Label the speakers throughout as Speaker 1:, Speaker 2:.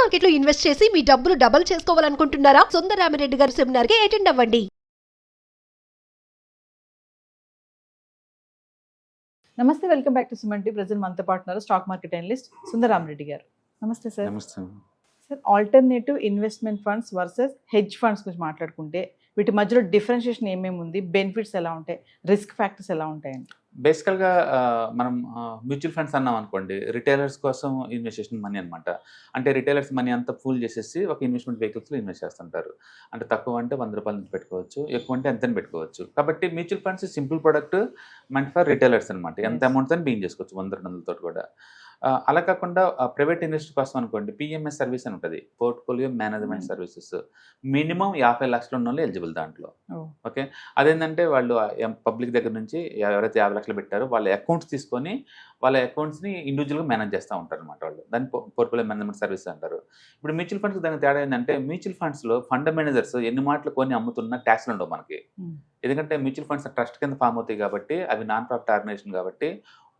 Speaker 1: Market లో invest చేసి మీ డబ్బులు డబుల్ చేసుకోవాలనుకుంటున్నారా? సుందరరామిరెడ్డి గారి సెమినార్ కి అటెండ్ అవ్వండి.
Speaker 2: నమస్తే, welcome back to Suman TV. Present మనతో పాటు ఉన్నారు స్టాక్ మార్కెట్ అనలిస్ట్ సుందరరామిరెడ్డి గారు. నమస్తే సార్.
Speaker 3: నమస్తే.
Speaker 2: Sir, alternative investment funds versus hedge funds గురించి మాట్లాడుకుంటే వీటి మధ్యలో డిఫరెన్షియేషన్ ఏమేమి ఉంది, బెనిఫిట్స్ ఎలా ఉంటాయి, రిస్క్ ఫ్యాక్టర్స్ ఎలా ఉంటాయండి?
Speaker 3: బేసికల్గా మనం మ్యూచువల్ ఫండ్స్ అన్నాం అనుకోండి, రిటైలర్స్ కోసం ఇన్వెస్టేషన్ మనీ అనమాట. అంటే రిటైలర్స్ మనీ అంతా పూల్ చేసేసి ఒక ఇన్వెస్ట్మెంట్ వెహికల్స్లో ఇన్వెస్ట్ చేస్తుంటారు. అంటే తక్కువ అంటే 100 రూపాయల నుంచి పెట్టుకోవచ్చు, ఎక్కువ అంటే ఎంతని పెట్టుకోవచ్చు. కాబట్టి mutual funds simple product meant for retailers అనమాట. ఎంత అమౌంట్ అని బీయింగ్ చేసుకోవచ్చు 100-200 కూడా. అలా కాకుండా ప్రైవేట్ ఇన్వెస్టర్ కోసం అనుకోండి, పిఎంఎస్ సర్వీస్ అని ఉంటుంది, పోర్ట్ఫోలియో మేనేజ్మెంట్ సర్వీసెస్. మినిమం 50 లక్షలు ఉన్న వాళ్ళు ఎలిజిబుల్ దాంట్లో. ఓకే, అదేంటంటే వాళ్ళు పబ్లిక్ దగ్గర నుంచి ఎవరైతే 50 లక్షలు పెట్టారో వాళ్ళ అకౌంట్స్ తీసుకొని వాళ్ళ అకౌంట్స్ని ఇండివిజువల్గా మేనేజ్ చేస్తూ ఉంటారు అనమాట వాళ్ళు. దాన్ని పోర్ట్ఫోలియో మేనేజ్మెంట్ సర్వీస్ అంటారు. ఇప్పుడు మ్యూచువల్ ఫండ్స్ దానికి తేడా ఏంటంటే, మ్యూచువల్ ఫండ్స్లో ఫండ్ మేనేజర్స్ ఎన్ని మాటలు కొని అమ్ముతున్న ట్యాక్స్లు ఉండవు మనకి. ఎందుకంటే మ్యూచువల్ ఫండ్స్ ట్రస్ట్ కింద ఫామ్ అవుతాయి కాబట్టి, అవి నాన్ ప్రాఫిట్ ఆర్గనైజేషన్ కాబట్టి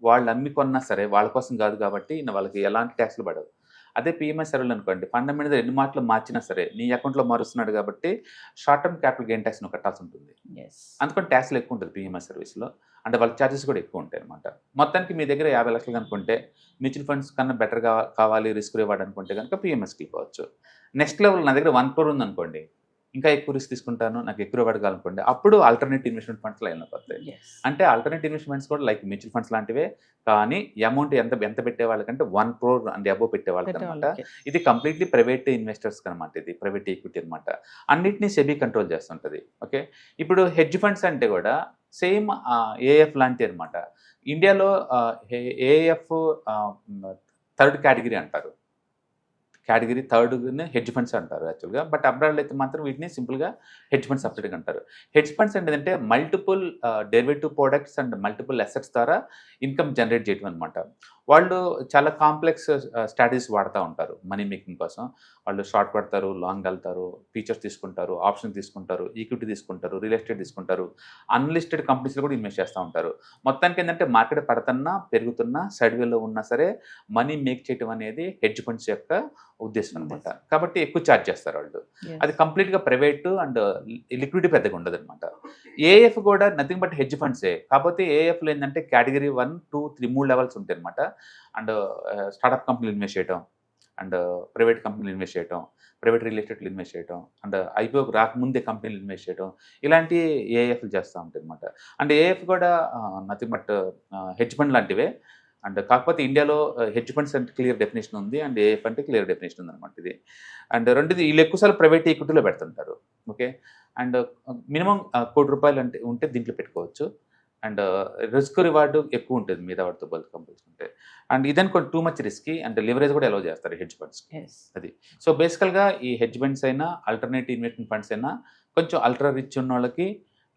Speaker 3: వాళ్ళు అమ్మి కొన్నా సరే వాళ్ళ కోసం కాదు కాబట్టి వాళ్ళకి ఎలాంటి ట్యాక్స్లు పడవు. అదే పిఎంఎస్ సర్వీలు అనుకోండి, ఫండ్ మేనేజర్ ఎన్ని మాటలు మార్చినా సరే నీ అకౌంట్లో మారుస్తున్నాడు కాబట్టి short term capital gain tax నువ్వు కట్టాల్సి ఉంటుంది. అందుకని ట్యాక్స్లు ఎక్కువ ఉంటుంది పిఎంఎస్ సర్వీస్లో. అంటే వాళ్ళ ఛార్జెస్ కూడా ఎక్కువ ఉంటాయి అనమాట. మొత్తానికి మీ దగ్గర 50 లక్షలు అనుకుంటే మ్యూచువల్ ఫండ్స్ కన్నా బెటర్ కావాలి, రిస్క్ రివార్డ్ అనుకుంటే కనుక పిఎంఎస్కి వెళ్ళిపోవచ్చు. నెక్స్ట్ లెవెల్ నా దగ్గర 1 crore ఉందనుకోండి, ఇంకా ఎక్కువ రిస్క్ తీసుకుంటాను, నాకు ఎక్కువ రివార్డ్ కావాలనుకోండి, అప్పుడు ఆల్టర్నేట్ ఇన్వెస్ట్మెంట్ ఫండ్స్ లైన్లో పడతాయి. అంటే ఆల్టర్నేట్ ఇన్వెస్ట్మెంట్స్ కూడా లైక్ మ్యూచువల్ ఫండ్స్ లాంటివే, కానీ అమౌంట్ ఎంత పెట్టే వాళ్ళకంటే 1 crore అండ్ అబోవ్ పెట్టే వాళ్ళకి అనమాట. ఇది కంప్లీట్లీ ప్రైవేట్ ఇన్వెస్టర్స్ అనమాట. ఇది ప్రైవేట్ ఈక్విటీ అనమాట. అన్నిటినీ సెబీ కంట్రోల్ చేస్తుంటుంది. ఓకే, ఇప్పుడు హెడ్జ్ ఫండ్స్ అంటే కూడా సేమ్ ఏఎఫ్ లాంటి అనమాట. ఇండియాలో ఏఎఫ్ థర్డ్ కేటగిరీ అంటారు. కేటగిరీ థర్డ్ని హెడ్జ్ ఫండ్స్ అంటారు యాక్చువల్గా. బట్ అబ్రాడ్లో అయితే మాత్రం వీటిని సింపుల్గా హెడ్జ్ ఫండ్స్ సపరేట్గా అంటారు. హెడ్జ్ ఫండ్స్ అంటే multiple derivative products and multiple assets ద్వారా ఇన్కమ్ జనరేట్ చేయడం అనమాట. వాళ్ళు చాలా కాంప్లెక్స్ స్ట్రాటజీస్ వాడుతూ ఉంటారు మనీ మేకింగ్ కోసం. వాళ్ళు షార్ట్ పడతారు, లాంగ్ వెళ్తారు, ఫీచర్స్ తీసుకుంటారు, ఆప్షన్ తీసుకుంటారు, ఈక్విటీ తీసుకుంటారు, రియల్ ఎస్టేట్ తీసుకుంటారు, అన్లిస్టెడ్ కంపెనీస్లో కూడా ఇన్వెస్ట్ చేస్తూ ఉంటారు. మొత్తానికి ఏంటంటే మార్కెట్ పడుతున్నా పెరుగుతున్నా సైడ్వేలో ఉన్నా సరే మనీ మేక్ చేయడం అనేది హెడ్జ్ ఫండ్స్ యొక్క ఉద్దేశం అనమాట. కాబట్టి ఎక్కువ ఛార్జ్ చేస్తారు వాళ్ళు. అది కంప్లీట్గా ప్రైవేట్ అండ్ లిక్విడిటీ పెద్దగా ఉండదు అనమాట. ఏఎఫ్ కూడా నథింగ్ బట్ హెడ్జ్ ఫండ్సే. కాకపోతే ఏఎఫ్లో ఏంటంటే కేటగిరీ 1, 2, 3 3 లెవెల్స్ ఉంటాయి అనమాట. అండ్ స్టార్టప్ కంపెనీలు ఇన్వెస్ట్ చేయడం, అండ్ ప్రైవేట్ కంపెనీలు ఇన్వెస్ట్ చేయడం, ప్రైవేట్ రియల్ ఎస్టేట్లు ఇన్వెస్ట్ చేయడం, అండ్ ఐపీఓ రాకముందే కంపెనీలు ఇన్వెస్ట్ చేయడం, ఇలాంటి ఏఎఫ్లు చేస్తూ ఉంటాయి అనమాట. అండ్ ఏఎఫ్ కూడా నథింగ్ బట్ హెడ్జ్ ఫండ్ లాంటివే. అండ్ కాకపోతే ఇండియాలో హెడ్జ్ ఫండ్స్ అంటే క్లియర్ డెఫినేషన్ ఉంది, అండ్ ఏఎఫ్ అంటే క్లియర్ డెఫినేషన్ ఉంది అనమాట. ఇది అండ్ రెండుది వీళ్ళు ఎక్కువసార్లు ప్రైవేట్ ఈక్విటీలో పెడుతుంటారు. ఓకే, అండ్ మినిమం 1 కోటి రూపాయలు అంటే ఉంటే దీంట్లో పెట్టుకోవచ్చు. అండ్ రిస్క్ రివార్డు ఎక్కువ ఉంటుంది మీద వాటితో కంపల్సుకుంటే. అండ్ ఇదని కొంచెం too much risky, and leverage కూడా అలౌ చేస్తారు హెడ్జ్ ఫండ్స్. అది సో బేసికల్గా ఈ హెడ్జ్ ఫండ్స్ అయినా ఆల్టర్నేటివ్ ఇన్వెస్ట్మెంట్ ఫండ్స్ అయినా కొంచెం అల్ట్రా రిచ్ ఉన్న వాళ్ళకి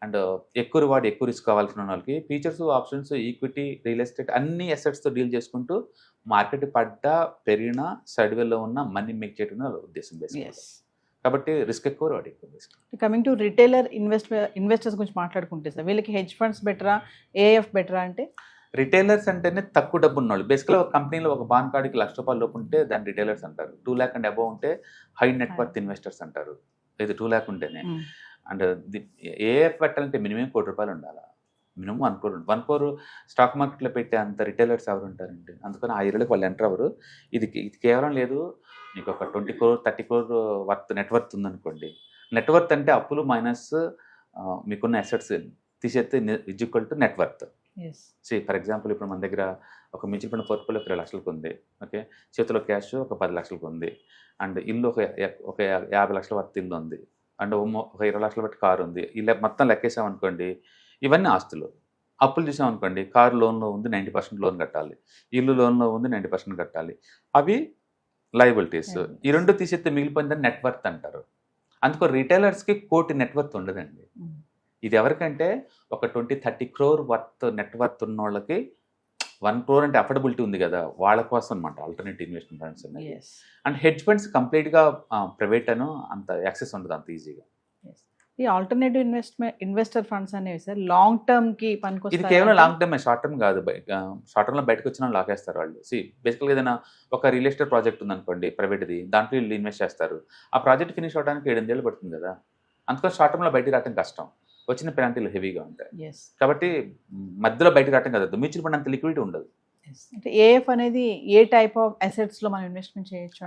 Speaker 3: అండ్ ఎక్కువ రివార్డ్ ఎక్కువ రిస్క్ కావాల్సిన వాళ్ళకి features, options, equity, real estate అన్ని అసెట్స్తో డీల్ చేసుకుంటూ మార్కెట్ పడ్డా పెరిగినా సైడ్వేలో ఉన్న మనీ మేక్ చేయడం ఉద్దేశం బేసిక్. కాబట్టి రిస్క్ ఎక్కువ, రివార్డ్ ఎక్కువ.
Speaker 2: కమింగ్ టు రిటైలర్ ఇన్వెస్టర్స్ గురించి మాట్లాడుకుంటే సార్, వీళ్ళకి హెడ్జ్ ఫండ్స్ బెటరా, ఏఎఫ్ బెటరా? అంటే
Speaker 3: రిటైలర్స్ అంటేనే తక్కువ డబ్బు ఉన్నవాళ్ళు. బేసిక్గా ఒక కంపెనీలో ఒక బాన్ కార్డుకి 1 లక్ష రూపాయల లోపు ఉంటే దాన్ని రిటైలర్స్ అంటారు. 2 lakh అండ్ అబోవ్ ఉంటే హై నెట్వర్త్ ఇన్వెస్టర్స్ అంటారు. ఇది 2 lakh ఉంటేనే. అండ్ ఏఎఫ్ పెట్టాలంటే మినిమం 1 కోటి రూపాయలు ఉండాలి. Minimum 1 crore. 1 crore స్టాక్ మార్కెట్లో పెట్టే అంత రిటైలర్స్ ఎవరు ఉంటారండి? అందుకని ఆ ఏరియాలోకి వాళ్ళు ఎంటర్ అవ్వరు. ఇది కేవలం లేదు, మీకు ఒక 20 crore 30 crore నెట్వర్త్ ఉందనుకోండి. నెట్వర్త్ అంటే అప్పులు మైనస్ మీకున్న అసెట్స్ తీసేస్తే is equal to net worth. For example ఇప్పుడు మన దగ్గర ఒక మ్యూచువల్ ఫండ్ పోర్ట్ఫోలియో 20 లక్షలకు ఉంది. ఓకే, చేతిలో క్యాష్ ఒక 10 లక్షలకు ఉంది. అండ్ ఇల్లు ఒక 50 లక్షల వర్త్ ఇల్లు ఉంది. అండ్ ఒక 20 లక్షల బట్టి కారు ఉంది. ఇలా మొత్తం లెక్కేసామనుకోండి, ఇవన్నీ ఆస్తులు. అప్పులు చూసామనుకోండి, కారు లోన్లో ఉంది 90% లోన్ కట్టాలి, ఇల్లు లోన్లో ఉంది 90% కట్టాలి, అవి లయబిలిటీస్. ఈ రెండు తీసేస్తే మిగిలిపోయిందని నెట్వర్త్ అంటారు. అందుకో రిటైలర్స్కి 1 కోటి నెట్వర్త్ ఉండదండి. ఇది ఎవరికంటే ఒక 20-30 crore వర్త్ నెట్వర్త్ ఉన్న వాళ్ళకి 1 crore అంటే అఫోర్డబిలిటీ ఉంది కదా, వాళ్ళ కోసం అనమాట ఆల్టర్నేటివ్ ఇన్వెస్ట్మెంట్ ఫండ్స్ ఉన్నాయి. అండ్ హెడ్జ్ ఫండ్స్ కంప్లీట్గా ప్రైవేట్ అను అంత యాక్సెస్ ఉండదు అంత ఈజీగా.
Speaker 2: ఈ ఆల్టర్నేటివ్ ఇన్వెస్టర్ ఫండ్స్ అనేవి సార్ లాంగ్ టర్మ్ కి
Speaker 3: ఇది
Speaker 2: పనికొస్తాయి
Speaker 3: కేవలం లాంగ్ టర్మ్, షార్ట్ టర్మ్ కాదు. షార్ట్ టర్మ్ లో బయటకు వచ్చిన లాగేస్తారు వాళ్ళు. బేసికల్గా ఏదైనా ఒక రియల్ ఎస్టేట్ ప్రాజెక్ట్ ఉందనుకోండి ప్రైవేట్ది, దాంట్లో వీళ్ళు ఇన్వెస్ట్ చేస్తారు. ఆ ప్రాజెక్ట్ ఫినిష్ అవడానికి 7-8 ఏళ్ళు పడుతుంది కదా, అందుకని షార్ట్ టర్మ్ లో బయటకు రావడం కష్టం, వచ్చిన పెనాల్టీలు హెవీగా ఉంటాయి.
Speaker 2: ఎస్
Speaker 3: కాబట్టి మధ్యలో బయటకు రావడం కదా, మ్యూచువల్ ఫండ్ అంత లిక్విడిటీ ఉండదు.
Speaker 2: అంటే ఏఎఫ్ అనేది ఏ టైప్ ఆఫ్ అసెట్స్ లో మనం ఇన్వెస్ట్మెంట్ చేయొచ్చు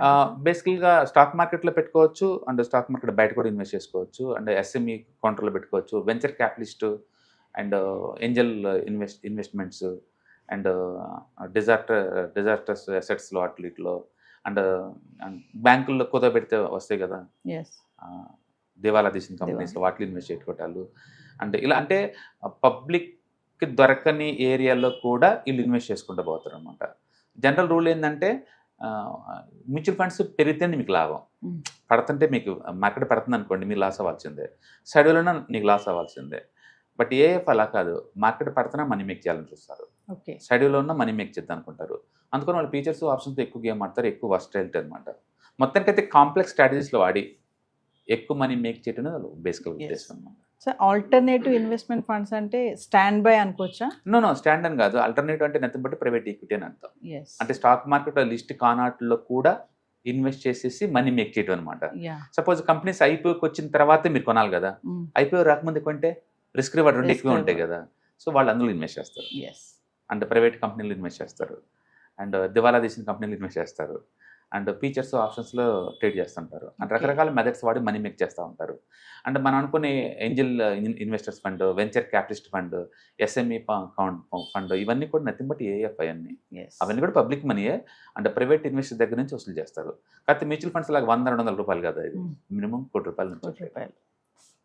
Speaker 3: బేసికల్గా స్టాక్ మార్కెట్లో పెట్టుకోవచ్చు, అండ్ స్టాక్ మార్కెట్ బయట కూడా ఇన్వెస్ట్ చేసుకోవచ్చు, అండ్ ఎస్ఎంఈ కౌంటర్లో పెట్టుకోవచ్చు, venture capitalist and Angel investments and disasters అసెట్స్లో అట్లీట్లో అండ్ బ్యాంకుల్లో కుదవ పెడితే వస్తాయి కదా,
Speaker 2: ఎస్
Speaker 3: దివాలా తీసిన కంపెనీస్ వాటిలో ఇన్వెస్ట్ చేసుకోవటాలు. అంటే ఇలా అంటే పబ్లిక్కి దొరకని ఏరియాలో కూడా వీళ్ళు ఇన్వెస్ట్ చేసుకుంటూ పోతారు అనమాట. జనరల్ రూల్ ఏంటంటే మ్యూచువల్ ఫండ్స్ పెరిగితేనే మీకు లాభం, పడుతుంటే మీకు మార్కెట్ పడుతుంది అనుకోండి మీరు లాస్ అవ్వాల్సిందే, సైడ్లోనే నీకు లాస్ అవ్వాల్సిందే. బట్ ఏఎఫ్ అలా కాదు, మార్కెట్ పడుతున్నా మనీ మేక్ చేయాలని చూస్తారు,
Speaker 2: ఓకే
Speaker 3: సైడ్లో ఉన్న మనీ మేక్ చేద్దాం అనుకుంటారు. అందుకని వాళ్ళు ఫీచర్స్ ఆప్షన్స్తో ఎక్కువ గేమ్ ఆడతారు, ఎక్కువ వర్స్టైలిటీ అనమాట. మొత్తానికైతే కాంప్లెక్స్ స్ట్రాటజీస్లో వాడి ఎక్కువ మనీ మేక్ చేయడం బేసికల్ ఉద్దేశం అనమాట.
Speaker 2: సార్ ఆల్టర్నేటివ్ ఇన్వెస్ట్మెంట్ ఫండ్స్ అంటే స్టాండ్ బై అనుకోవచ్చా?
Speaker 3: నో స్టాండ్ అని కాదు, ఆల్టర్నేటివ్ అంటే నథింగ్ బట్ ప్రైవేట్ ఈక్విటీ అని అర్థం.
Speaker 2: ఎస్
Speaker 3: అంటే స్టాక్ మార్కెట్ లిస్ట్ కానాట్లో కూడా ఇన్వెస్ట్ చేసేసి మనీ మేక్ చేయడం అనమాట.
Speaker 2: యా
Speaker 3: సపోజ్ కంపెనీస్ ఐపీఓకి వచ్చిన తర్వాతే మీరు కొనాలి కదా, ఐపీఓ రాకముందు కొంటే రిస్క్ రివార్డ్ రెండు ఎక్కువ ఉంటాయి కదా, సో వాళ్ళు అందులో ఇన్వెస్ట్ చేస్తారు.
Speaker 2: ఎస్
Speaker 3: అండ్ ప్రైవేట్ కంపెనీలు ఇన్వెస్ట్ చేస్తారు, అండ్ దివాలా తీసిన కంపెనీలు ఇన్వెస్ట్ చేస్తారు, అండ్ ఫీచర్స్ ఆప్షన్స్లో ట్రేడ్ చేస్తుంటారు, అండ్ రకరకాల మెథడ్స్ వాడి మనీ మేక్ చేస్తూ ఉంటారు. అండ్ మనం అనుకునే Angel investors fund, venture capitalist fund, SME fund, ఇవన్నీ కూడా నథింగ్ బట్ ఏఎఫ్ అన్నీ,
Speaker 2: ఎస్
Speaker 3: అవన్నీ కూడా పబ్లిక్ మనీయే, అండ్ ప్రైవేట్ ఇన్వెస్టర్ దగ్గర నుంచి వసూలు చేస్తారు. కాకపోతే మ్యూచువల్ ఫండ్స్ లాగా 100-200 రూపాయలు కదా, ఇది మినిమం ₹1 నుంచి.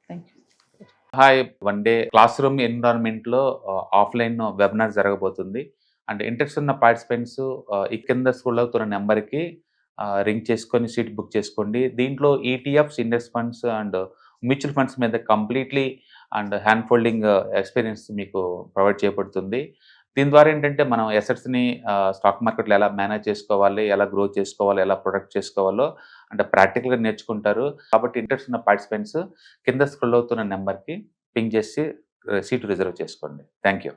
Speaker 2: Thank you.
Speaker 3: Hi, one day classroom ఎన్విరాన్మెంట్లో ఆఫ్లైన్ వెబినార్ జరగబోతుంది. అండ్ ఇంట్రెస్ట్ ఉన్న పార్టిసిపెంట్స్ ఈ కింద స్క్రోల్ అవుతున్న నెంబర్కి రింగ్ చేసుకొని సీట్ బుక్ చేసుకోండి. దీంట్లో ETFs, index funds and mutual funds మీద completely and hand holding experience మీకు ప్రొవైడ్ చేయబడుతుంది. దీని ద్వారా ఏంటంటే మనం అసెట్స్ని స్టాక్ మార్కెట్లో ఎలా మేనేజ్ చేసుకోవాలి, ఎలా గ్రో చేసుకోవాలి, ఎలా ప్రొడక్ట్ చేసుకోవాలో అంటే ప్రాక్టికల్గా నేర్చుకుంటారు. కాబట్టి ఇంట్రెస్ట్ ఉన్న పార్టిసిపెంట్స్ కింద స్క్రోల్ అవుతున్న నెంబర్కి పింగ్ చేసి సీటు రిజర్వ్ చేసుకోండి. Thank you.